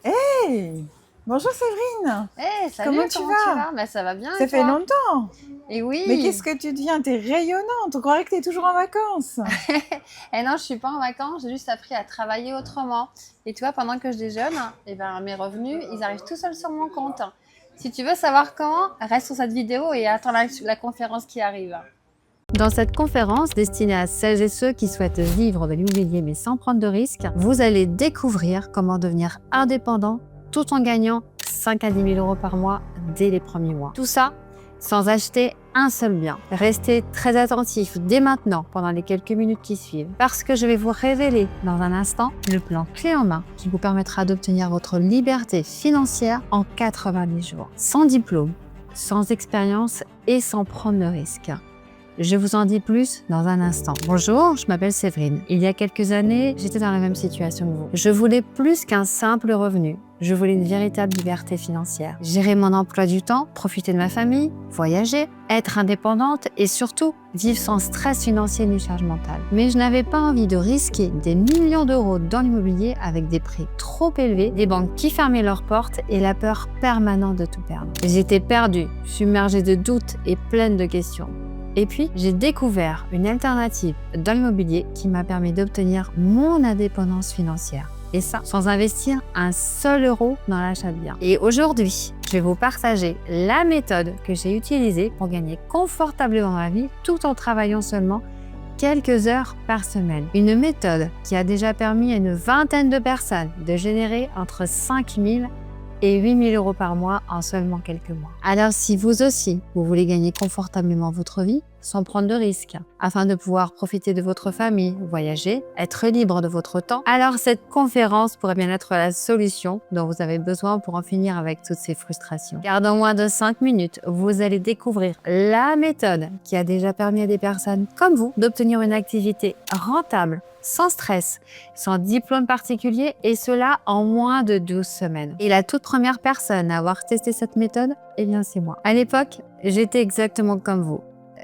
Hey! Bonjour Séverine! Hey, salut, Comment tu vas? Bah, ça va bien Ça et fait toi? longtemps! Et Mais oui! qu'est-ce que tu deviens? T'es rayonnante! On croirait que t'es toujours en vacances! Eh non, je suis pas en vacances, j'ai juste appris à travailler autrement. Et toi, pendant que je déjeune, eh ben, mes revenus, ils arrivent tout seuls sur mon compte. Si tu veux savoir comment, reste sur cette vidéo et attends la conférence qui arrive. Dans cette conférence destinée à celles et ceux qui souhaitent vivre de l'immobilier mais sans prendre de risques, vous allez découvrir comment devenir indépendant tout en gagnant 5 à 10 000 euros par mois dès les premiers mois. Tout ça sans acheter un seul bien. Restez très attentifs dès maintenant pendant les quelques minutes qui suivent parce que je vais vous révéler dans un instant le plan clé en main qui vous permettra d'obtenir votre liberté financière en 90 jours. Sans diplôme, sans expérience et sans prendre de risques. Je vous en dis plus dans un instant. Bonjour, je m'appelle Séverine. Il y a quelques années, j'étais dans la même situation que vous. Je voulais plus qu'un simple revenu. Je voulais une véritable liberté financière. Gérer mon emploi du temps, profiter de ma famille, voyager, être indépendante et surtout vivre sans stress financier ni charge mentale. Mais je n'avais pas envie de risquer des millions d'euros dans l'immobilier avec des prix trop élevés, des banques qui fermaient leurs portes et la peur permanente de tout perdre. J'étais perdue, submergée de doutes et pleine de questions. Et puis, j'ai découvert une alternative dans l'immobilier qui m'a permis d'obtenir mon indépendance financière. Et ça, sans investir un seul euro dans l'achat de biens. Et aujourd'hui, je vais vous partager la méthode que j'ai utilisée pour gagner confortablement ma vie tout en travaillant seulement quelques heures par semaine. Une méthode qui a déjà permis à une vingtaine de personnes de générer entre 5 000 et 8 000 euros par mois en seulement quelques mois. Alors si vous aussi, vous voulez gagner confortablement votre vie sans prendre de risques, afin de pouvoir profiter de votre famille, voyager, être libre de votre temps, alors cette conférence pourrait bien être la solution dont vous avez besoin pour en finir avec toutes ces frustrations. Car dans moins de 5 minutes, vous allez découvrir la méthode qui a déjà permis à des personnes comme vous d'obtenir une activité rentable, sans stress, sans diplôme particulier, et cela en moins de 12 semaines. Et la toute première personne à avoir testé cette méthode, eh bien c'est moi. À l'époque, j'étais exactement comme vous.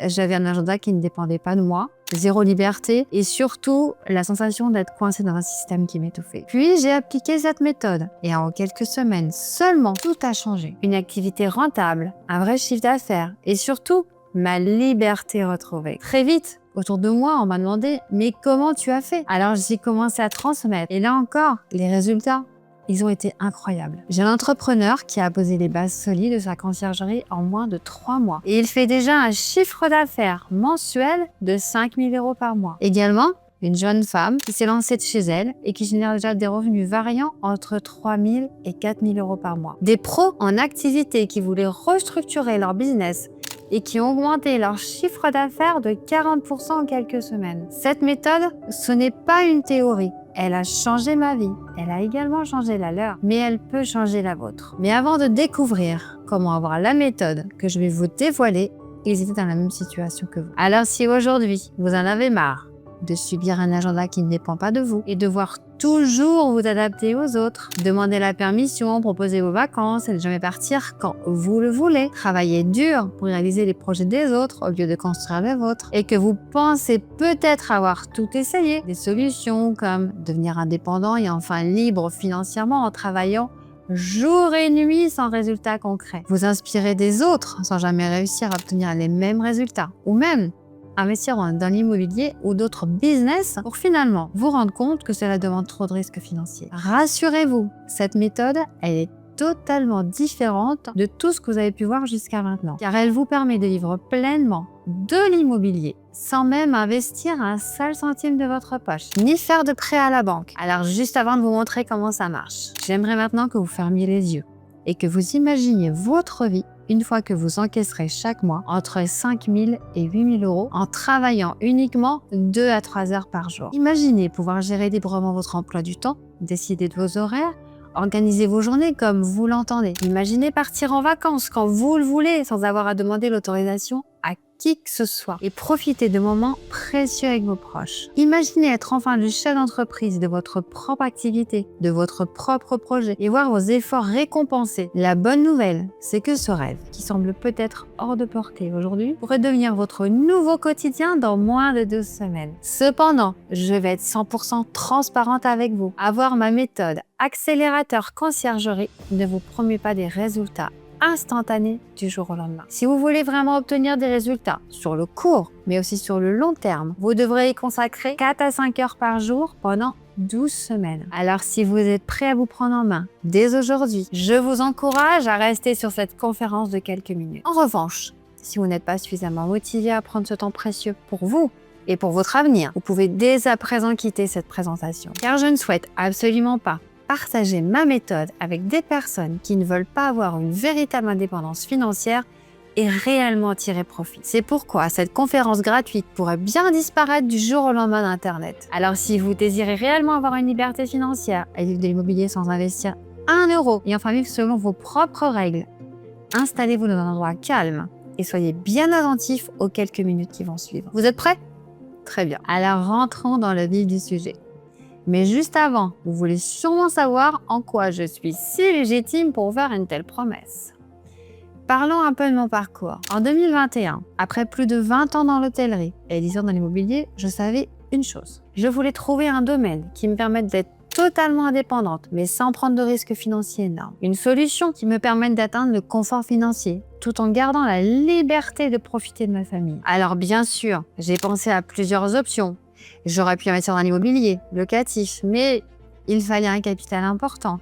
J'avais un agenda qui ne dépendait pas de moi, zéro liberté et surtout la sensation d'être coincée dans un système qui m'étouffait. Puis j'ai appliqué cette méthode et en quelques semaines seulement, tout a changé. Une activité rentable, un vrai chiffre d'affaires et surtout ma liberté retrouvée. Très vite, autour de moi, on m'a demandé « mais comment tu as fait ?» Alors j'ai commencé à transmettre et là encore, les résultats, ils ont été incroyables. J'ai un entrepreneur qui a posé les bases solides de sa conciergerie en moins de 3 mois. Et il fait déjà un chiffre d'affaires mensuel de 5 000 euros par mois. Également, une jeune femme qui s'est lancée de chez elle et qui génère déjà des revenus variant entre 3 000 et 4 000 euros par mois. Des pros en activité qui voulaient restructurer leur business et qui ont augmenté leur chiffre d'affaires de 40% en quelques semaines. Cette méthode, ce n'est pas une théorie. Elle a changé ma vie. Elle a également changé la leur, mais elle peut changer la vôtre. Mais avant de découvrir comment avoir la méthode que je vais vous dévoiler, ils étaient dans la même situation que vous. Alors si aujourd'hui, vous en avez marre de subir un agenda qui ne dépend pas de vous et devoir toujours vous adapter aux autres, demander la permission, proposer vos vacances et ne jamais partir quand vous le voulez, travailler dur pour réaliser les projets des autres au lieu de construire les vôtres et que vous pensez peut-être avoir tout essayé, des solutions comme devenir indépendant et enfin libre financièrement en travaillant jour et nuit sans résultat concret. Vous inspirez des autres sans jamais réussir à obtenir les mêmes résultats ou même investir dans l'immobilier ou d'autres business pour finalement vous rendre compte que cela demande trop de risques financiers. Rassurez-vous, cette méthode, elle est totalement différente de tout ce que vous avez pu voir jusqu'à maintenant, car elle vous permet de vivre pleinement de l'immobilier sans même investir un seul centime de votre poche, ni faire de prêt à la banque. Alors juste avant de vous montrer comment ça marche, j'aimerais maintenant que vous fermiez les yeux et que vous imaginiez votre vie une fois que vous encaisserez chaque mois entre 5 000 et 8 000 euros en travaillant uniquement 2 à 3 heures par jour. Imaginez pouvoir gérer librement votre emploi du temps, décider de vos horaires, organiser vos journées comme vous l'entendez. Imaginez partir en vacances quand vous le voulez sans avoir à demander l'autorisation à qui que ce soit et profitez de moments précieux avec vos proches. Imaginez être enfin le chef d'entreprise de votre propre activité, de votre propre projet et voir vos efforts récompensés. La bonne nouvelle, c'est que ce rêve, qui semble peut-être hors de portée aujourd'hui, pourrait devenir votre nouveau quotidien dans moins de 12 semaines. Cependant, je vais être 100% transparente avec vous. Avoir ma méthode accélérateur conciergerie ne vous promet pas des résultats instantanés du jour au lendemain. Si vous voulez vraiment obtenir des résultats sur le court, mais aussi sur le long terme, vous devrez y consacrer 4 à 5 heures par jour pendant 12 semaines. Alors si vous êtes prêt à vous prendre en main dès aujourd'hui, je vous encourage à rester sur cette conférence de quelques minutes. En revanche, si vous n'êtes pas suffisamment motivé à prendre ce temps précieux pour vous et pour votre avenir, vous pouvez dès à présent quitter cette présentation. Car je ne souhaite absolument pas partager ma méthode avec des personnes qui ne veulent pas avoir une véritable indépendance financière et réellement tirer profit. C'est pourquoi cette conférence gratuite pourrait bien disparaître du jour au lendemain d'Internet. Alors si vous désirez réellement avoir une liberté financière et vivre de l'immobilier sans investir 1 euro et enfin vivre selon vos propres règles, installez-vous dans un endroit calme et soyez bien attentifs aux quelques minutes qui vont suivre. Vous êtes prêts? Très bien. Alors rentrons dans le vif du sujet. Mais juste avant, vous voulez sûrement savoir en quoi je suis si légitime pour faire une telle promesse. Parlons un peu de mon parcours. En 2021, après plus de 20 ans dans l'hôtellerie et 10 ans dans l'immobilier, je savais une chose. Je voulais trouver un domaine qui me permette d'être totalement indépendante, mais sans prendre de risques financiers énormes. Une solution qui me permette d'atteindre le confort financier, tout en gardant la liberté de profiter de ma famille. Alors bien sûr, j'ai pensé à plusieurs options. J'aurais pu investir dans l'immobilier locatif, mais il fallait un capital important.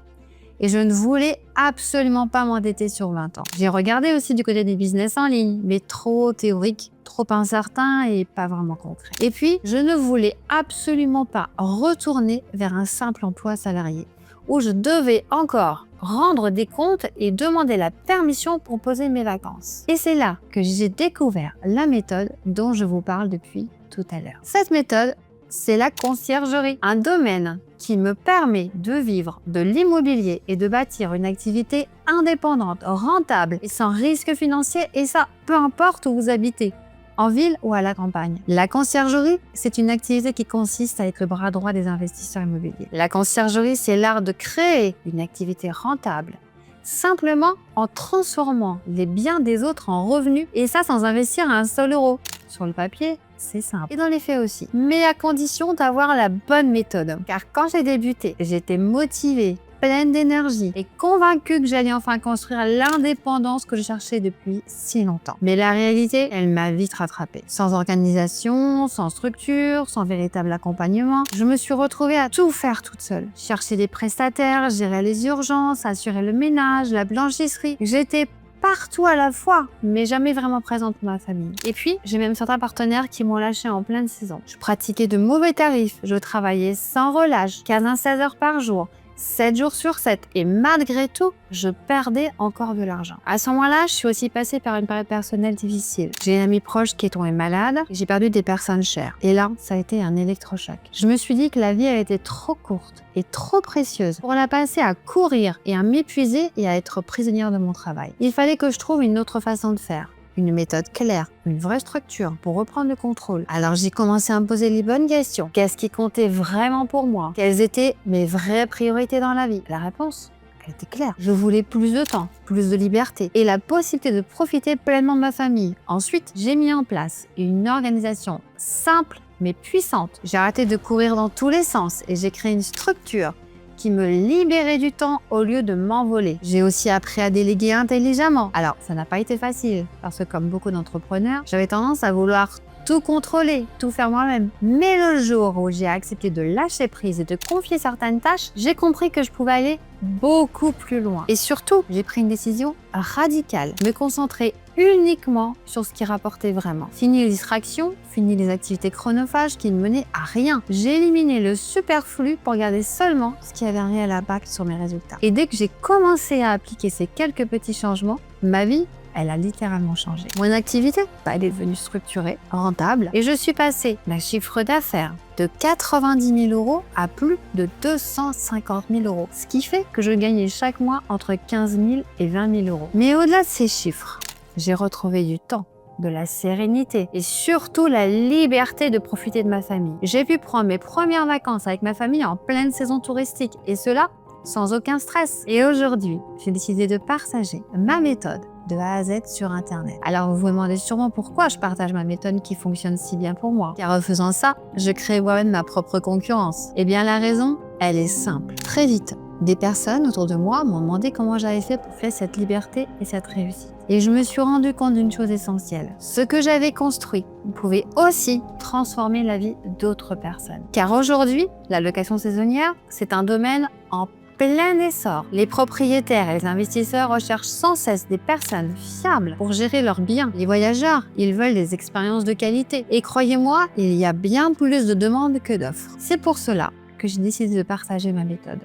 Et je ne voulais absolument pas m'endetter sur 20 ans. J'ai regardé aussi du côté des business en ligne, mais trop théorique, trop incertain et pas vraiment concret. Et puis, je ne voulais absolument pas retourner vers un simple emploi salarié, où je devais encore rendre des comptes et demander la permission pour poser mes vacances. Et c'est là que j'ai découvert la méthode dont je vous parle depuis tout à l'heure. Cette méthode, c'est la conciergerie, un domaine qui me permet de vivre de l'immobilier et de bâtir une activité indépendante, rentable et sans risque financier, et ça, peu importe où vous habitez, en ville ou à la campagne. La conciergerie, c'est une activité qui consiste à être le bras droit des investisseurs immobiliers. La conciergerie, c'est l'art de créer une activité rentable, simplement en transformant les biens des autres en revenus, et ça sans investir un seul euro. Sur le papier, c'est simple. Et dans les faits aussi. Mais à condition d'avoir la bonne méthode. Car quand j'ai débuté, j'étais motivée, pleine d'énergie et convaincue que j'allais enfin construire l'indépendance que je cherchais depuis si longtemps. Mais la réalité, elle m'a vite rattrapée. Sans organisation, sans structure, sans véritable accompagnement, je me suis retrouvée à tout faire toute seule. Chercher des prestataires, gérer les urgences, assurer le ménage, la blanchisserie. J'étais partout à la fois, mais jamais vraiment présente pour ma famille. Et puis, j'ai même certains partenaires qui m'ont lâché en pleine saison. Je pratiquais de mauvais tarifs, je travaillais sans relâche, 15 à 16 heures par jour, 7 jours sur 7, et malgré tout, je perdais encore de l'argent. À ce moment-là, je suis aussi passée par une période personnelle difficile. J'ai une amie proche qui est tombée malade, et j'ai perdu des personnes chères. Et là, ça a été un électrochoc. Je me suis dit que la vie, elle était trop courte et trop précieuse pour la passer à courir et à m'épuiser et à être prisonnière de mon travail. Il fallait que je trouve une autre façon de faire. Une méthode claire, une vraie structure pour reprendre le contrôle. Alors j'ai commencé à me poser les bonnes questions. Qu'est-ce qui comptait vraiment pour moi? Quelles étaient mes vraies priorités dans la vie? La réponse, elle était claire. Je voulais plus de temps, plus de liberté et la possibilité de profiter pleinement de ma famille. Ensuite, j'ai mis en place une organisation simple mais puissante. J'ai arrêté de courir dans tous les sens et j'ai créé une structure qui me libérait du temps au lieu de m'envoler. J'ai aussi appris à déléguer intelligemment. Alors, ça n'a pas été facile, parce que comme beaucoup d'entrepreneurs, j'avais tendance à vouloir tout contrôler, tout faire moi-même. Mais le jour où j'ai accepté de lâcher prise et de confier certaines tâches, j'ai compris que je pouvais aller beaucoup plus loin. Et surtout, j'ai pris une décision radicale, me concentrer uniquement sur ce qui rapportait vraiment. Fini les distractions, fini les activités chronophages qui ne menaient à rien. J'ai éliminé le superflu pour garder seulement ce qui avait un réel impact sur mes résultats. Et dès que j'ai commencé à appliquer ces quelques petits changements, ma vie, elle a littéralement changé. Mon activité, elle est devenue structurée, rentable, et je suis passée d'un chiffre d'affaires de 90 000 euros à plus de 250 000 euros, ce qui fait que je gagnais chaque mois entre 15 000 et 20 000 euros. Mais au-delà de ces chiffres, j'ai retrouvé du temps, de la sérénité et surtout la liberté de profiter de ma famille. J'ai pu prendre mes premières vacances avec ma famille en pleine saison touristique et cela sans aucun stress. Et aujourd'hui, j'ai décidé de partager ma méthode de A à Z sur Internet. Alors vous vous demandez sûrement pourquoi je partage ma méthode qui fonctionne si bien pour moi. Car en faisant ça, je crée moi-même ma propre concurrence. Eh bien la raison, elle est simple. Très vite, des personnes autour de moi m'ont demandé comment j'avais fait pour faire cette liberté et cette réussite. Et je me suis rendu compte d'une chose essentielle. Ce que j'avais construit pouvait aussi transformer la vie d'autres personnes. Car aujourd'hui, la location saisonnière, c'est un domaine en plein essor. Les propriétaires et les investisseurs recherchent sans cesse des personnes fiables pour gérer leurs biens. Les voyageurs, ils veulent des expériences de qualité. Et croyez-moi, il y a bien plus de demandes que d'offres. C'est pour cela que j'ai décidé de partager ma méthode.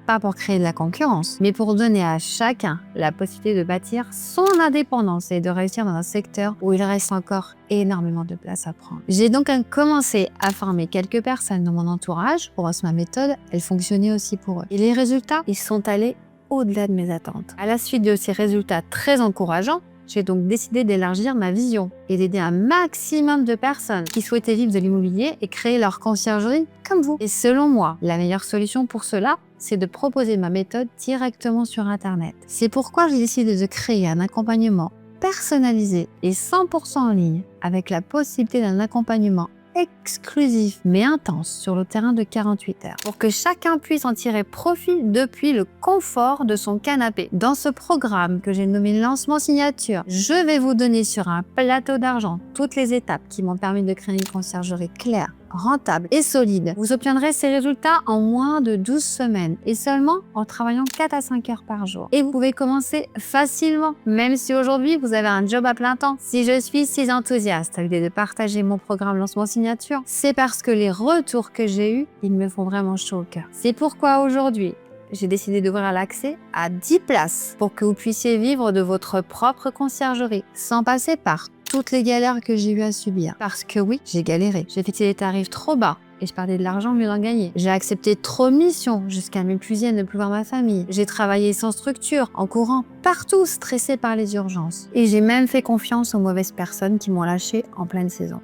Pas pour créer de la concurrence, mais pour donner à chacun la possibilité de bâtir son indépendance et de réussir dans un secteur où il reste encore énormément de place à prendre. J'ai donc commencé à former quelques personnes dans mon entourage pour voir si ma méthode, elle fonctionnait aussi pour eux. Et les résultats, ils sont allés au-delà de mes attentes. À la suite de ces résultats très encourageants, j'ai donc décidé d'élargir ma vision et d'aider un maximum de personnes qui souhaitaient vivre de l'immobilier et créer leur conciergerie comme vous. Et selon moi, la meilleure solution pour cela, c'est de proposer ma méthode directement sur Internet. C'est pourquoi j'ai décidé de créer un accompagnement personnalisé et 100% en ligne avec la possibilité d'un accompagnement exclusif mais intense sur le terrain de 48 heures pour que chacun puisse en tirer profit depuis le confort de son canapé. Dans ce programme que j'ai nommé Lancement Signature, je vais vous donner sur un plateau d'argent toutes les étapes qui m'ont permis de créer une conciergerie claire, rentable et solide. Vous obtiendrez ces résultats en moins de 12 semaines et seulement en travaillant 4 à 5 heures par jour. Et vous pouvez commencer facilement, même si aujourd'hui vous avez un job à plein temps. Si je suis si enthousiaste à l'idée de partager mon programme Lancement Signature, c'est parce que les retours que j'ai eus, ils me font vraiment chaud au cœur. C'est pourquoi aujourd'hui, j'ai décidé d'ouvrir l'accès à 10 places pour que vous puissiez vivre de votre propre conciergerie sans passer par toutes les galères que j'ai eu à subir. Parce que oui, j'ai galéré. J'ai fixé des tarifs trop bas et je perdais de l'argent mieux d'en gagner. J'ai accepté trop de missions jusqu'à m'épuiser et ne plus voir ma famille. J'ai travaillé sans structure, en courant partout, stressé par les urgences. Et j'ai même fait confiance aux mauvaises personnes qui m'ont lâché en pleine saison.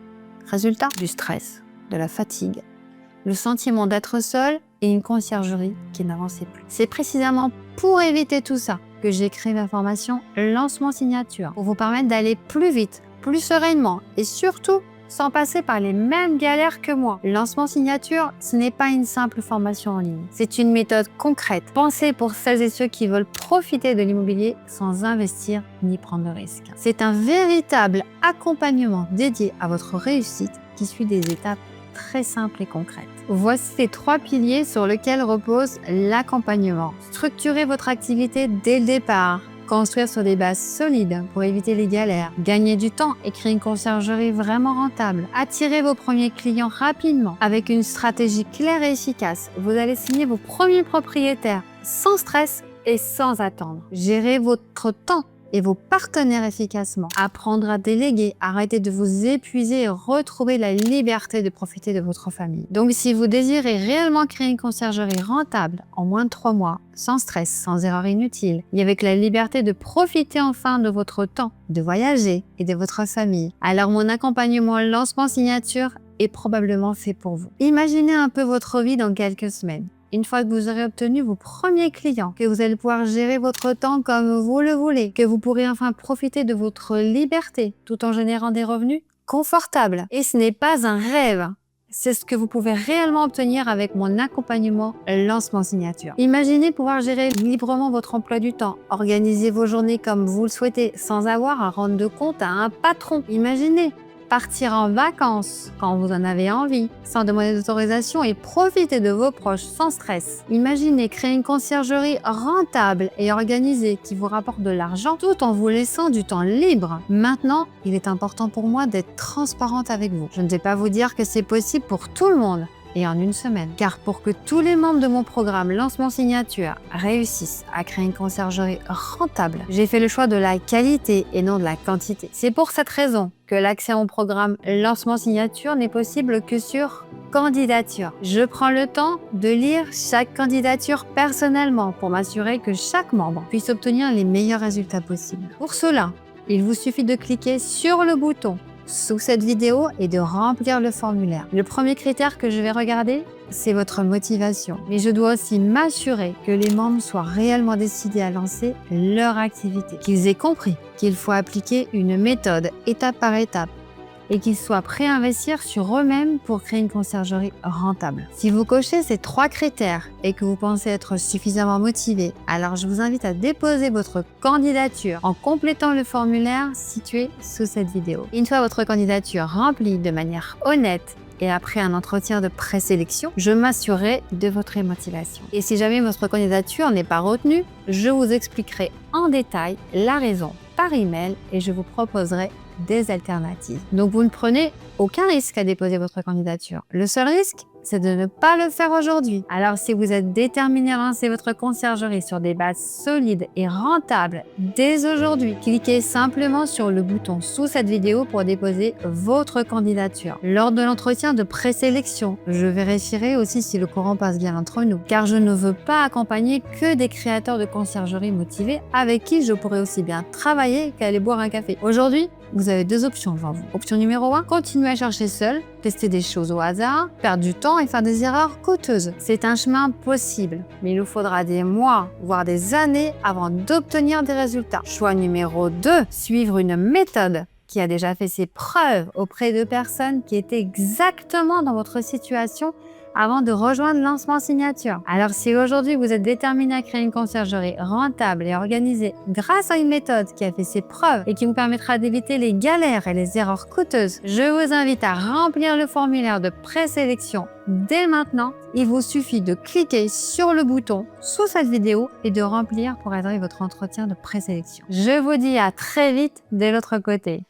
Résultat, du stress, de la fatigue, le sentiment d'être seul et une conciergerie qui n'avançait plus. C'est précisément pour éviter tout ça que j'ai créé ma formation Lancement Signature pour vous permettre d'aller plus vite, plus sereinement et surtout sans passer par les mêmes galères que moi. Lancement Signature, ce n'est pas une simple formation en ligne. C'est une méthode concrète, pensée pour celles et ceux qui veulent profiter de l'immobilier sans investir ni prendre de risques. C'est un véritable accompagnement dédié à votre réussite qui suit des étapes très simples et concrètes. Voici les 3 piliers sur lesquels repose l'accompagnement. Structurez votre activité dès le départ. Construire sur des bases solides pour éviter les galères, gagner du temps et créer une conciergerie vraiment rentable. Attirez vos premiers clients rapidement avec une stratégie claire et efficace. Vous allez signer vos premiers propriétaires sans stress et sans attendre. Gérez votre temps et vos partenaires efficacement. Apprendre à déléguer, arrêter de vous épuiser et retrouver la liberté de profiter de votre famille. Donc si vous désirez réellement créer une conciergerie rentable en moins de 3 mois, sans stress, sans erreur inutile, et avec la liberté de profiter enfin de votre temps, de voyager et de votre famille, alors mon accompagnement Lancement Signature est probablement fait pour vous. Imaginez un peu votre vie dans quelques semaines. Une fois que vous aurez obtenu vos premiers clients, que vous allez pouvoir gérer votre temps comme vous le voulez, que vous pourrez enfin profiter de votre liberté tout en générant des revenus confortables. Et ce n'est pas un rêve. C'est ce que vous pouvez réellement obtenir avec mon accompagnement Lancement Signature. Imaginez pouvoir gérer librement votre emploi du temps, organiser vos journées comme vous le souhaitez, sans avoir à rendre de compte à un patron. Imaginez partir en vacances quand vous en avez envie, sans demander d'autorisation et profiter de vos proches sans stress. Imaginez créer une conciergerie rentable et organisée qui vous rapporte de l'argent tout en vous laissant du temps libre. Maintenant, il est important pour moi d'être transparente avec vous. Je ne vais pas vous dire que c'est possible pour tout le monde et en une semaine. Car pour que tous les membres de mon programme Lancement Signature réussissent à créer une conciergerie rentable, j'ai fait le choix de la qualité et non de la quantité. C'est pour cette raison que l'accès à mon programme Lancement Signature n'est possible que sur candidature. Je prends le temps de lire chaque candidature personnellement pour m'assurer que chaque membre puisse obtenir les meilleurs résultats possibles. Pour cela, Il vous suffit de cliquer sur le bouton sous cette vidéo et de remplir le formulaire. Le premier critère que je vais regarder, c'est votre motivation. Mais je dois aussi m'assurer que les membres soient réellement décidés à lancer leur activité, qu'ils aient compris qu'il faut appliquer une méthode étape par étape et qu'ils soient prêts à investir sur eux-mêmes pour créer une conciergerie rentable. Si vous cochez ces 3 critères et que vous pensez être suffisamment motivé, alors je vous invite à déposer votre candidature en complétant le formulaire situé sous cette vidéo. Une fois votre candidature remplie de manière honnête et après un entretien de présélection, je m'assurerai de votre motivation. Et si jamais votre candidature n'est pas retenue, je vous expliquerai en détail la raison par email et je vous proposerai des alternatives. Donc vous ne prenez aucun risque à déposer votre candidature. Le seul risque, c'est de ne pas le faire aujourd'hui. Alors si vous êtes déterminé à lancer votre conciergerie sur des bases solides et rentables dès aujourd'hui, cliquez simplement sur le bouton sous cette vidéo pour déposer votre candidature. Lors de l'entretien de présélection, je vérifierai aussi si le courant passe bien entre nous, car je ne veux pas accompagner que des créateurs de conciergerie motivés avec qui je pourrais aussi bien travailler qu'aller boire un café. Aujourd'hui, vous avez 2 options devant vous. Option numéro 1, continuer à chercher seul, tester des choses au hasard, perdre du temps et faire des erreurs coûteuses. C'est un chemin possible, mais il nous faudra des mois, voire des années avant d'obtenir des résultats. Choix numéro 2, suivre une méthode qui a déjà fait ses preuves auprès de personnes qui étaient exactement dans votre situation avant de rejoindre Lancement Signature. Alors si aujourd'hui vous êtes déterminé à créer une conciergerie rentable et organisée grâce à une méthode qui a fait ses preuves et qui vous permettra d'éviter les galères et les erreurs coûteuses, je vous invite à remplir le formulaire de présélection dès maintenant. Il vous suffit de cliquer sur le bouton sous cette vidéo et de remplir pour adhérer votre entretien de présélection. Je vous dis à très vite de l'autre côté.